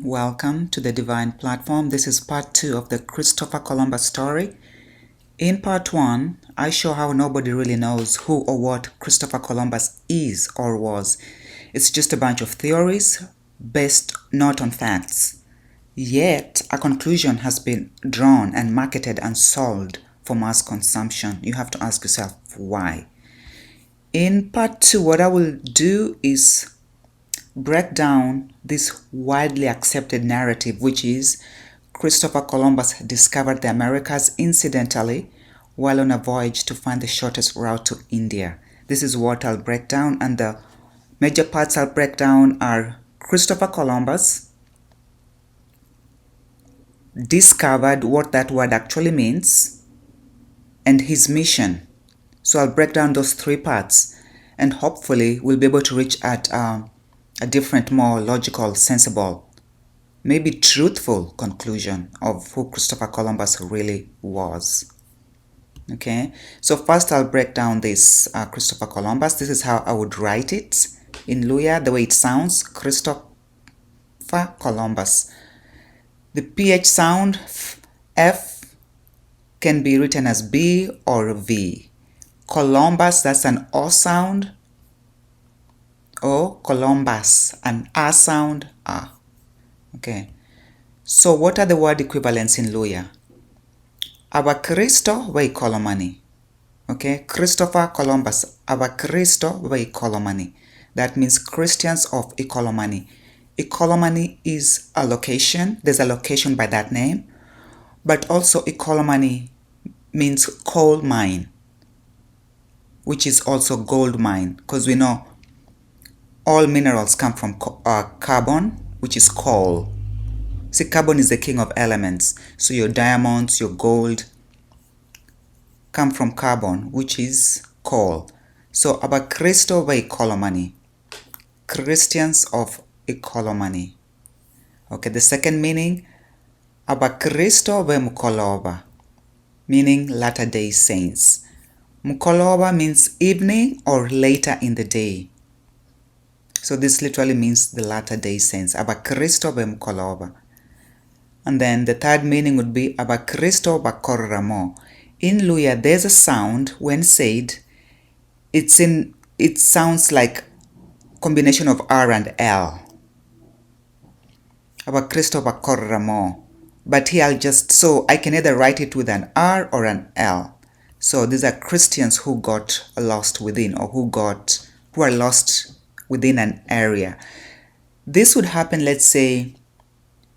Welcome to the Divine Platform. This is part 2 of the Christopher Columbus story. In part 1, I show how nobody really knows who or what Christopher Columbus is or was. It's just a bunch of theories based not on facts. Yet, a conclusion has been drawn and marketed and sold for mass consumption. You have to ask yourself why. In part 2, what I will do is break down this widely accepted narrative, which is Christopher Columbus discovered the Americas incidentally while on a voyage to find the shortest route to India. This is what I'll break down, and the major parts I'll break down are Christopher Columbus discovered what that word actually means and his mission. So I'll break down those 3 parts, and hopefully we'll be able to reach at a different, more logical, sensible, maybe truthful conclusion of who Christopher Columbus really was. Okay, so first I'll break down this Christopher Columbus. This is how I would write it in Luya, the way it sounds, Christopher Columbus. The PH sound, F, can be written as B or V. Columbus, that's an O sound. O, Columbus, an A sound, A. Okay, so what are the word equivalents in Luya? Aba Kristo wa ikolomani. Okay, Christopher Columbus, Aba Kristo wa ikolomani. That means Christians of Ikolomani. Ikolomani is a location. There's a location by that name. But also Ikolomani means coal mine, which is also gold mine, because we know all minerals come from carbon, which is coal. See, carbon is the king of elements. So your diamonds, your gold come from carbon, which is coal. So Abakristo wa Ikolomani, Christians of Ikolomani. Okay, the second meaning, Abakristo wa Mukoloba, meaning Latter-day Saints. Mukoloba means evening or later in the day. So this literally means the Latter-day Saints. Abakristo wa Mukoloba. And then the third meaning would be Abakristo bakorramo. In Luya, there's a sound when said. It sounds like combination of R and L. Abakristo bakorramo. But here so I can either write it with an R or an L. So these are Christians who got lost within, or who are lost within an area. This would happen, let's say,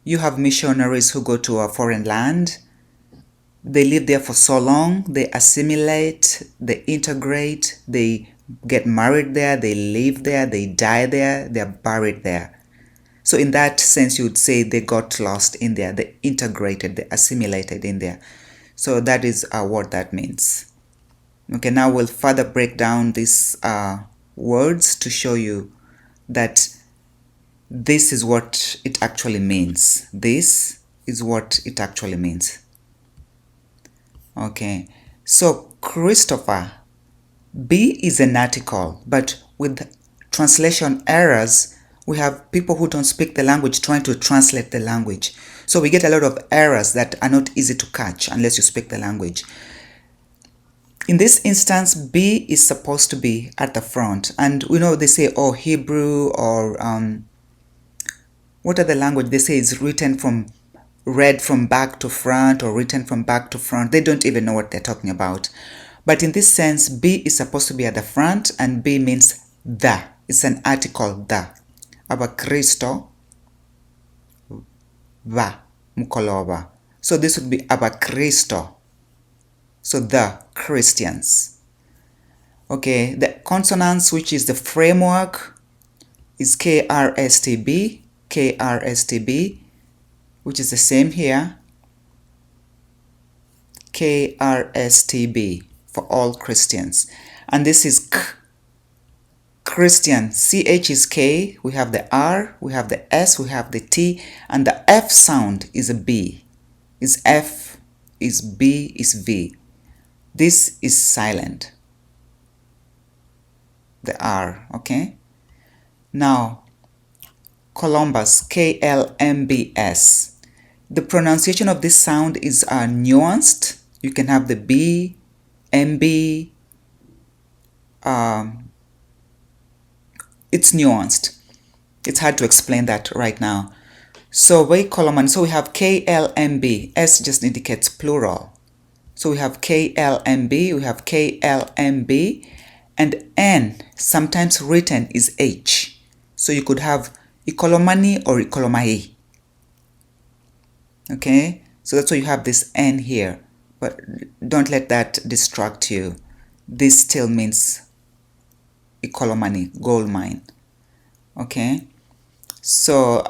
you have missionaries who go to a foreign land. They live there for so long, they assimilate, they integrate, they get married there, they live there, they die there, they're buried there. So in that sense, you would say they got lost in there, they integrated, they assimilated in there. So that is what that means. Okay, now we'll further break down these words to show you that this is what it actually means. This is what it actually means. Okay, so Christopher, B is an article, but with translation errors, we have people who don't speak the language trying to translate the language. So we get a lot of errors that are not easy to catch unless you speak the language. In this instance, B is supposed to be at the front. And we know they say, oh, Hebrew or what other language they say is read from back to front or written from back to front. They don't even know what they're talking about. But in this sense, B is supposed to be at the front, and B means the. It's an article, the. Abakristo va mukoloba. So this would be Abakristo. So the Christians. Okay, the consonants, which is the framework, is KRSTB, which is the same here. KRSTB for all Christians. And this is K, Christian, CH is K, we have the R, we have the S, we have the T, and the F sound is a B. Is F, is B, is V. This is silent. The R, okay? Now, Columbus, KLMBS. The pronunciation of this sound is nuanced. You can have the B, MB. It's nuanced. It's hard to explain that right now. So we have KLMB. S just indicates plural. So we have KLMB, we have KLMB, and N, sometimes written, is H. So you could have Ikolomani or Ikolomai. Okay, so that's why you have this N here. But don't let that distract you. This still means Ikolomani, gold mine. Okay, so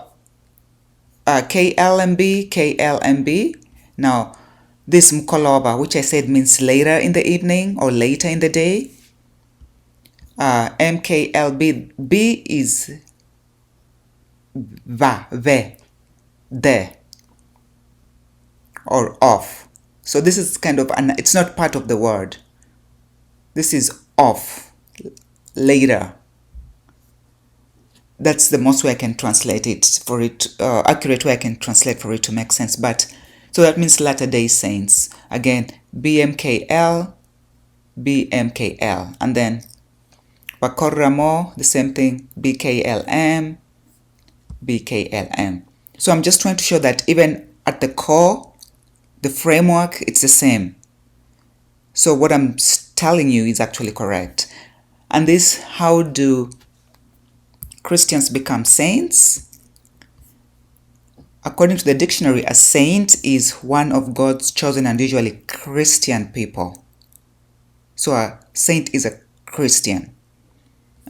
KLMB, KLMB. Now, this Mkoloba, which I said means later in the evening or later in the day. MKLB, B is va, ve, de, or off. So this is kind of, it's not part of the word. This is off, later. That's the most way I can translate it, for it, accurate way I can translate for it to make sense. But, so that means Latter-day Saints. Again, BMKL, BMKL. And then Bakoramo, the same thing, BKLM, BKLM. So I'm just trying to show that even at the core, the framework, it's the same. So what I'm telling you is actually correct. And this, how do Christians become saints? According to the dictionary, a saint is one of God's chosen and usually Christian people. So a saint is a Christian.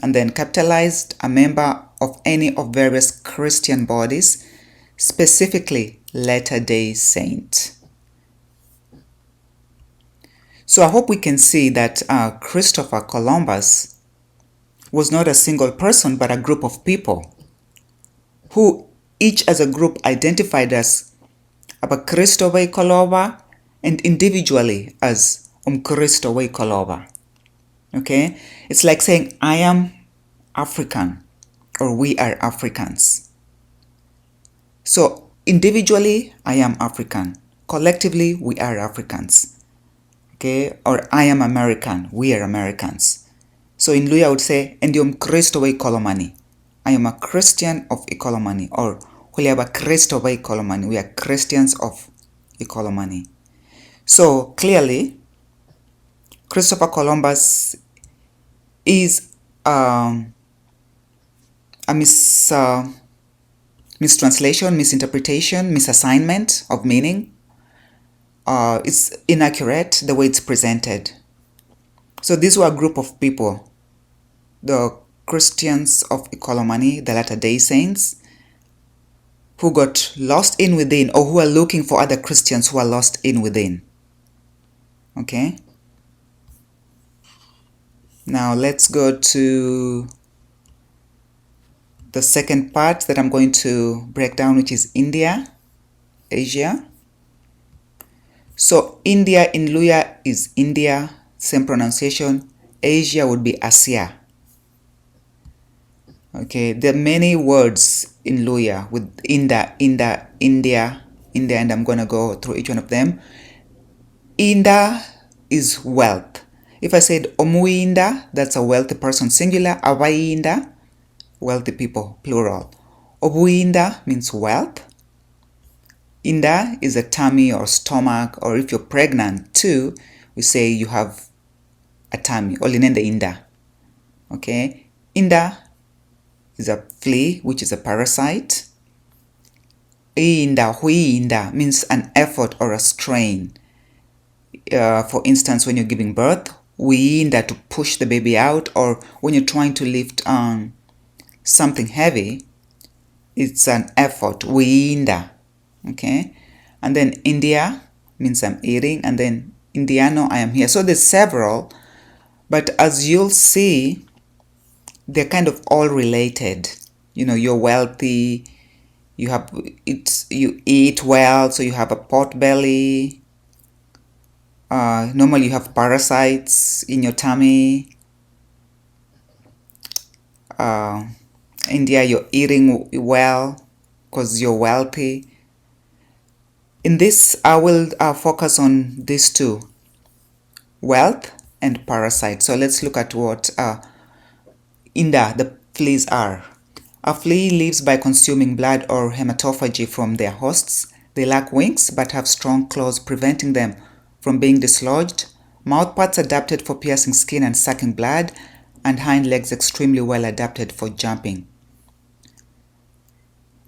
And then capitalized, a member of any of various Christian bodies, specifically Latter-day Saint. So I hope we can see that Christopher Columbus was not a single person, but a group of people who each as a group identified as Abakristo Koloba and individually as Umkristo Koloba. Okay? It's like saying, I am African, or we are Africans. So individually, I am African. Collectively, we are Africans. Okay? Or I am American, we are Americans. So in Luya I would say, Endium Kristo Kolomani. I am a Christian of Ikolomani, or Huliaba Kristo Kolomani. We are Christians of Ikolomani. So clearly, Christopher Columbus is a mistranslation, misinterpretation, misassignment of meaning. It's inaccurate the way it's presented. So these were a group of people, the Christians of Ikolomani, the Latter-day Saints, who got lost in within, or who are looking for other Christians who are lost in within. Okay? Now let's go to the second part that I'm going to break down, which is India, Asia. So India in Luya is India, same pronunciation. Asia would be Asia. Okay, there are many words in Luya with India, and I'm going to go through each one of them. Inda is wealth. If I said Omuinda, that's a wealthy person, singular. Awainda, wealthy people, plural. Obuinda means wealth. Inda is a tummy or stomach, or if you're pregnant too, we say you have a tummy. Olinende Inda. Okay, Inda is a flea, which is a parasite. Inda, huinda means an effort or a strain. For instance, when you're giving birth, huinda to push the baby out, or when you're trying to lift something heavy, it's an effort. Huinda. Okay, and then India means I'm eating, and then Indiano, I am here. So there's several, but as you'll see, they're kind of all related. You know, you're wealthy, you eat well, so you have a pot belly. Normally you have parasites in your tummy. India, you're eating well because you're wealthy. In this, I will focus on these two, wealth and parasite. So let's look at what India, the fleas are. A flea lives by consuming blood or hematophagy from their hosts. They lack wings but have strong claws preventing them from being dislodged, mouthparts adapted for piercing skin and sucking blood, and hind legs extremely well adapted for jumping.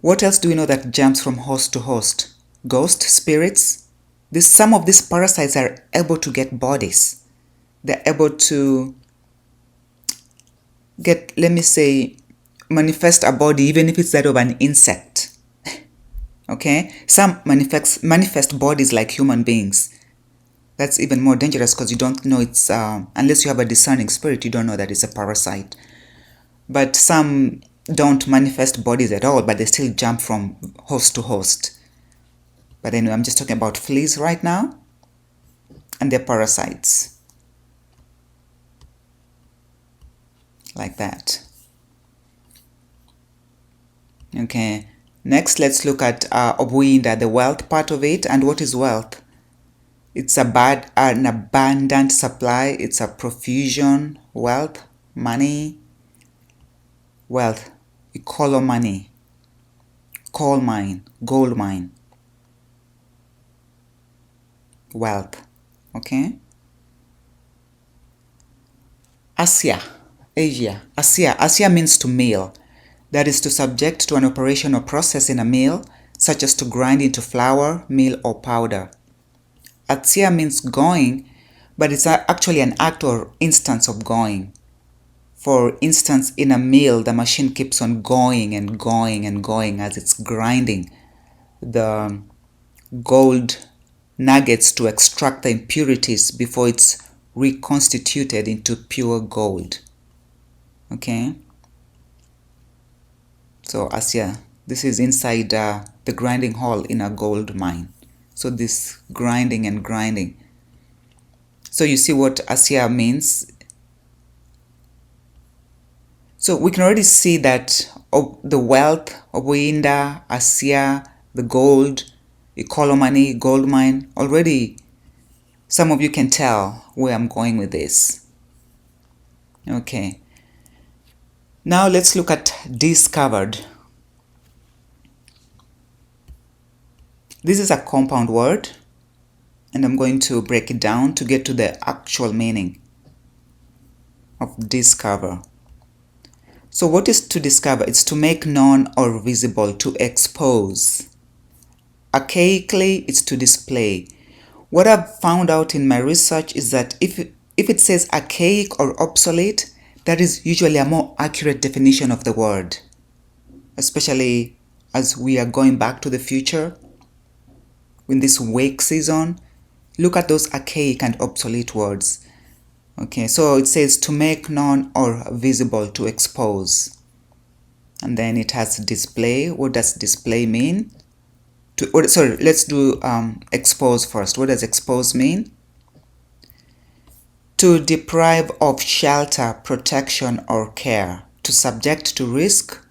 What else do we know that jumps from host to host? Ghost spirits. Some of these parasites are able to get bodies. They're able to get, let me say, manifest a body even if it's that of an insect. Okay? Some manifest bodies like human beings. That's even more dangerous because you don't know it's, unless you have a discerning spirit, you don't know that it's a parasite. But some don't manifest bodies at all, but they still jump from host to host. But anyway, I'm just talking about fleas right now, and they're parasites. Like that. Okay, next let's look at Obwinda, the wealth part of it. And what is wealth? It's an abundant supply, it's a profusion, wealth, money, wealth, money, coal mine, gold mine, wealth, okay? Asia. Asia means to mill, that is to subject to an operation or process in a mill, such as to grind into flour, meal, or powder. Asya means going, but it's actually an act or instance of going. For instance, in a mill, the machine keeps on going and going and going as it's grinding the gold nuggets to extract the impurities before it's reconstituted into pure gold. Okay? So Asya, this is inside the grinding hall in a gold mine. So this grinding and grinding. So you see what Asya means. So we can already see that the wealth of Winda, Asya, the gold, Ecolomani, gold mine, already some of you can tell where I'm going with this. Okay. Now let's look at discovered. This is a compound word, and I'm going to break it down to get to the actual meaning of discover. So what is to discover? It's to make known or visible, to expose. Archaically, it's to display. What I've found out in my research is that if it says archaic or obsolete, that is usually a more accurate definition of the word, especially as we are going back to the future. In this wake season, look at those archaic and obsolete words. Okay, so it says to make known or visible, to expose. And then it has display. What does display mean? Let's do expose first. What does expose mean? To deprive of shelter, protection, or care. To subject to risk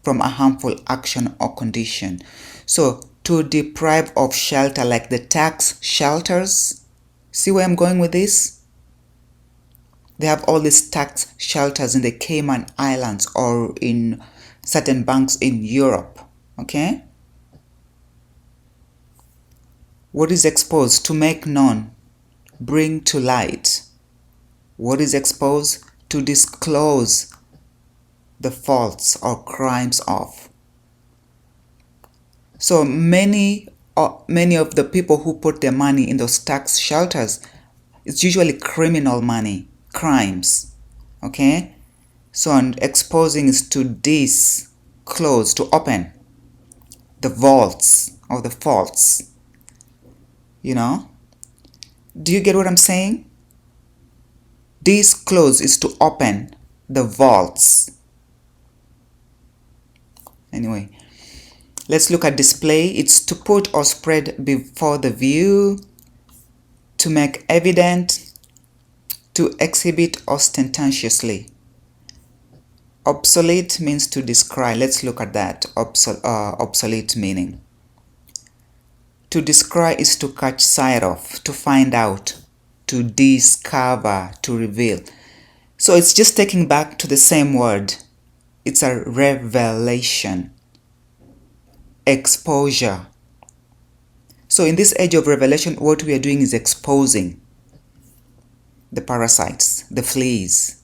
from a harmful action or condition. So to deprive of shelter, like the tax shelters. See where I'm going with this? They have all these tax shelters in the Cayman Islands or in certain banks in Europe. Okay? What is exposed? To make known, bring to light. What is exposed? To disclose the faults or crimes of. So many of the people who put their money in those tax shelters, it's usually criminal money, crimes. Okay? So and exposing is to disclose, to open the vaults or the faults. You know? Do you get what I'm saying? Disclose is to open the vaults. Anyway, let's look at display. It's to put or spread before the view, to make evident, to exhibit ostentatiously. Obsolete means to describe. Let's look at that. Obsolete meaning. To descry is to catch sight of, to find out, to discover, to reveal. So it's just taking back to the same word. It's a revelation, exposure. So in this age of revelation, what we are doing is exposing the parasites, the fleas.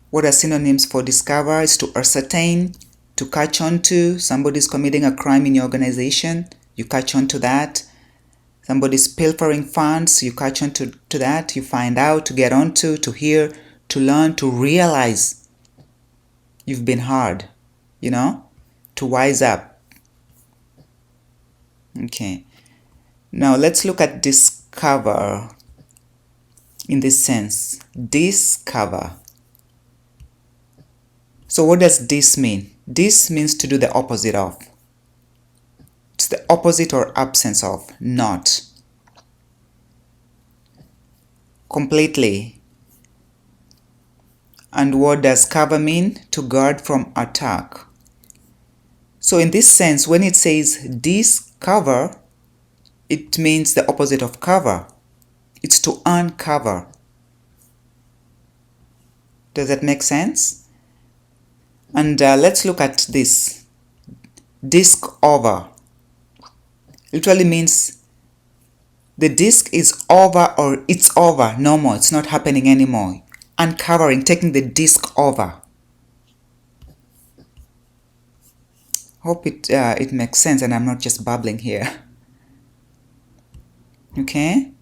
What are synonyms for discover? Is to ascertain, to catch on to. Somebody's committing a crime in your organization, you catch on to that. Somebody's pilfering funds, you catch on to that. You find out, to get on to hear, to learn, to realize you've been hard, to wise up. Okay. Now let's look at discover in this sense. Discover. So what does this mean? This means to do the opposite of. It's the opposite or absence of, not. Completely. And what does cover mean? To guard from attack. So in this sense, when it says discover, it means the opposite of cover. It's to uncover. Does that make sense? And let's look at this. Disc over. Literally means the disc is over, or it's over, no more, it's not happening anymore. Uncovering, taking the disc over. Hope it makes sense and I'm not just babbling here. Okay?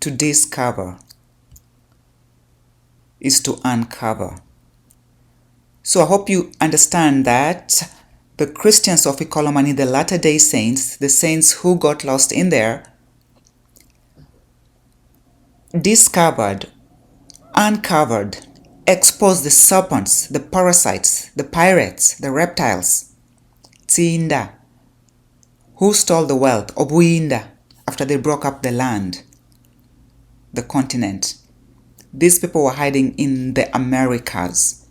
To discover is to uncover. So I hope you understand that the Christians of Ikolomani, the Latter-day Saints, the saints who got lost in there, discovered, uncovered, exposed the serpents, the parasites, the pirates, the reptiles, Tsinda, who stole the wealth, Obuinda, after they broke up the land, the continent. These people were hiding in the Americas.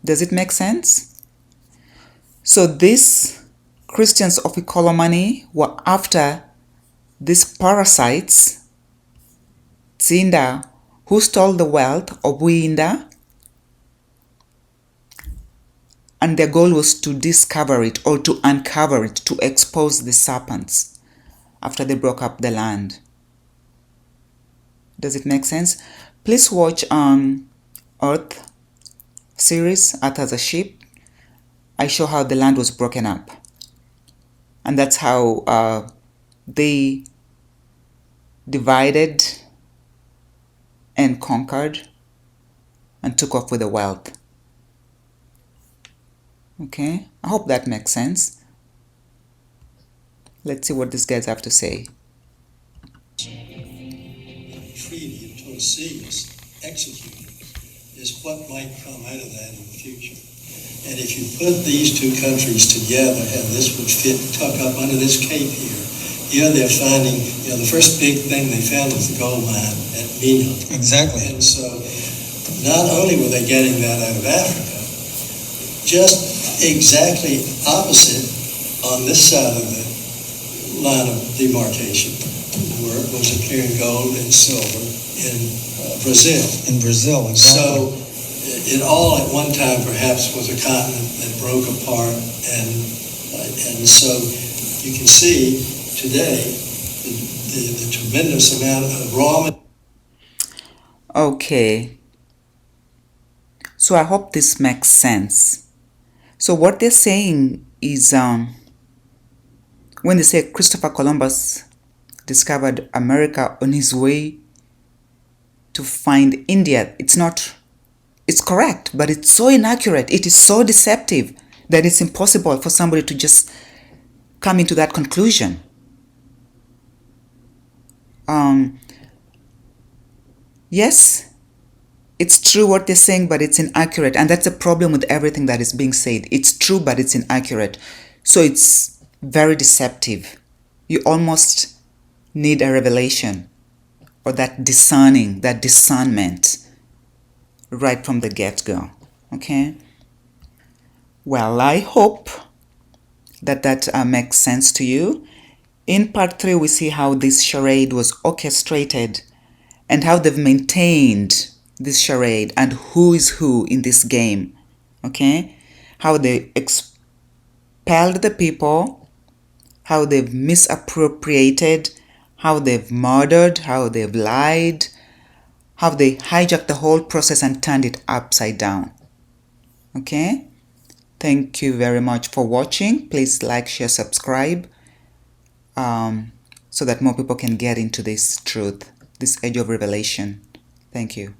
Does it make sense? So these Christians of Ikolomani were after these parasites, Tsinda, who stole the wealth of Obuinda, and their goal was to discover it or to uncover it, to expose the serpents after they broke up the land. Does it make sense? Please watch Earth series, Earth as a Ship. I show how the land was broken up. And that's how they divided and conquered and took off with the wealth. Okay, I hope that makes sense. Let's see what these guys have to say. Treaty of Tordesillas executed is what might come out of that in the future. And if you put these two countries together, and this would fit, tuck up under this cape here they're finding, the first big thing they found was the gold mine at Mina. Exactly. And so not only were they getting that out of Africa, just exactly opposite on this side of the line of demarcation was appearing gold and silver in Brazil. In Brazil, exactly. So it all at one time perhaps was a continent that broke apart, and so you can see today the tremendous amount of raw material. Okay, so I hope this makes sense. So what they're saying is when they say Christopher Columbus discovered America on his way to find India, it's correct, but it's so inaccurate, it is so deceptive that it's impossible for somebody to just come into that conclusion. Yes, it's true what they're saying, but it's inaccurate. And that's a problem with everything that is being said. It's true, but it's inaccurate. So it's very deceptive. You almost need a revelation or that discerning, that discernment right from the get-go. Okay? Well, I hope that makes sense to you. In part 3, we see how this charade was orchestrated and how they've maintained this charade and who is who in this game. Okay? How they expelled the people, how they've misappropriated, how they've murdered, how they've lied, how they hijacked the whole process and turned it upside down. Okay? Thank you very much for watching. Please like, share, subscribe, so that more people can get into this truth, this age of revelation. Thank you.